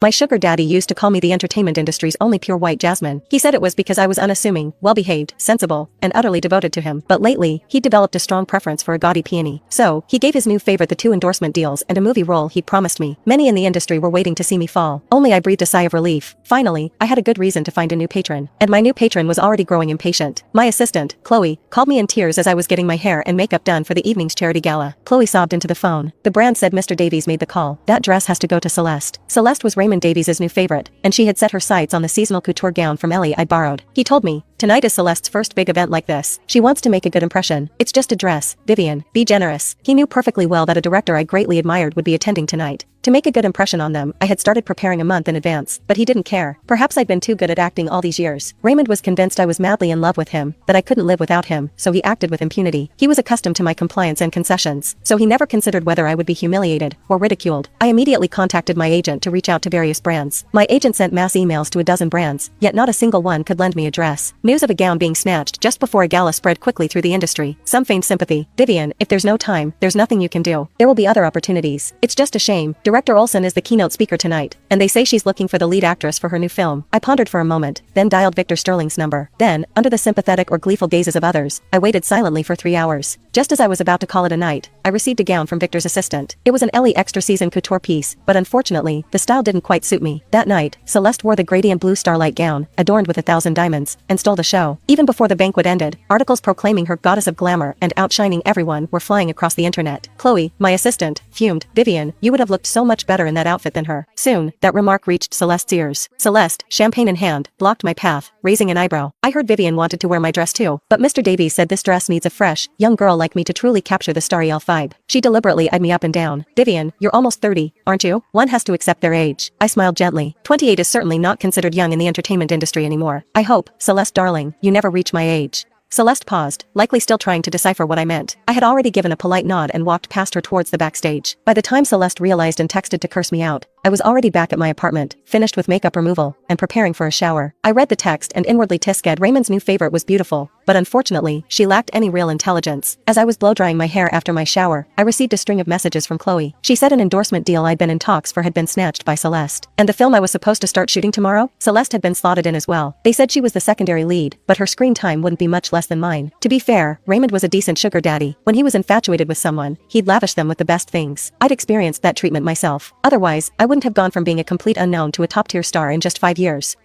My sugar daddy used to call me the entertainment industry's only pure white jasmine. He said it was because I was unassuming, well-behaved, sensible, and utterly devoted to him. But lately, he developed a strong preference for a gaudy peony. So, he gave his new favorite the 2 endorsement deals and a movie role he'd promised me. Many in the industry were waiting to see me fall. Only I breathed a sigh of relief. Finally, I had a good reason to find a new patron. And my new patron was already growing impatient. My assistant, Chloe, called me in tears as I was getting my hair and makeup done for the evening's charity gala. Chloe sobbed into the phone. The brand said Mr. Davies made the call. That dress has to go to Celeste. Celeste was Raymond Davies' new favorite, and she had set her sights on the seasonal couture gown from Ellie I'd borrowed. He told me, "Tonight is Celeste's first big event like this. She wants to make a good impression. It's just a dress, Vivian, be generous." He knew perfectly well that a director I greatly admired would be attending tonight. To make a good impression on them, I had started preparing a month in advance, but he didn't care. Perhaps I'd been too good at acting all these years. Raymond was convinced I was madly in love with him, that I couldn't live without him, so he acted with impunity. He was accustomed to my compliance and concessions, so he never considered whether I would be humiliated or ridiculed. I immediately contacted my agent to reach out to various brands. My agent sent mass emails to a dozen brands, yet not a single one could lend me a dress. News of a gown being snatched just before a gala spread quickly through the industry. Some feigned sympathy. "Vivian, if there's no time, there's nothing you can do. There will be other opportunities. It's just a shame. Director Olsen is the keynote speaker tonight, and they say she's looking for the lead actress for her new film." I pondered for a moment, then dialed Victor Sterling's number. Then, under the sympathetic or gleeful gazes of others, I waited silently for 3 hours. Just as I was about to call it a night, I received a gown from Victor's assistant. It was an Ellie extra season couture piece, but unfortunately, the style didn't quite suit me. That night, Celeste wore the gradient blue starlight gown, adorned with 1,000 diamonds, and stole the show. Even before the banquet ended, articles proclaiming her goddess of glamour and outshining everyone were flying across the internet. Chloe, my assistant, fumed, "Vivian, you would have looked so much better in that outfit than her." Soon, that remark reached Celeste's ears. Celeste, champagne in hand, blocked my path, raising an eyebrow. I heard Vivian wanted to wear my dress too, but Mr. Davies said this dress needs a fresh, young girl like me to truly capture the starry elf vibe. She deliberately eyed me up and down. "Vivian, you're almost 30, aren't you? One has to accept their age." I smiled gently. 28 is certainly not considered young in the entertainment industry anymore. "I hope, Celeste darling, you never reach my age." Celeste paused, likely still trying to decipher what I meant. I had already given a polite nod and walked past her towards the backstage. By the time Celeste realized and texted to curse me out, I was already back at my apartment, finished with makeup removal, and preparing for a shower. I read the text and inwardly tiskered. Raymond's new favorite was beautiful, but unfortunately, she lacked any real intelligence. As I was blow-drying my hair after my shower, I received a string of messages from Chloe. She said an endorsement deal I'd been in talks for had been snatched by Celeste. And the film I was supposed to start shooting tomorrow? Celeste had been slotted in as well. They said she was the secondary lead, but her screen time wouldn't be much less than mine. To be fair, Raymond was a decent sugar daddy. When he was infatuated with someone, he'd lavish them with the best things. I'd experienced that treatment myself. Otherwise, I wouldn't have gone from being a complete unknown to a top-tier star in just 5 years.